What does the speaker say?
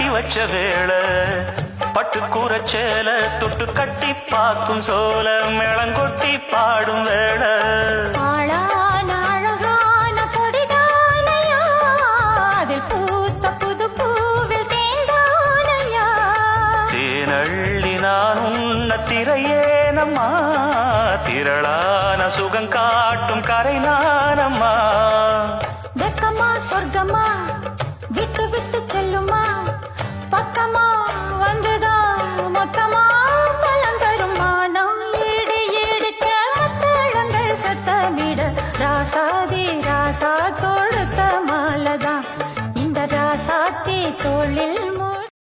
கட்டி வச்ச வேளை பட்டு கூறச்சேல தொட்டு கட்டி பார்க்கும் சோல மேளங்கொட்டி பாடும் வேளை தேனள்ளி நான் உன்ன திரையேனம்மா திரளான சுகம் காட்டும் கரை நானம்மா வெக்கமா சொர்க்கமா விட்டு விட்டு செல்லுமா பக்கமா வந்துதான் மொத்தமா பலம் தருமா நான் ஈடு ஈடுக்க மத்தளங்கள் சத்தமிட ராசாதி ராசா தொடுத்த மாலதான் இந்த ராசாத்தி தோளில்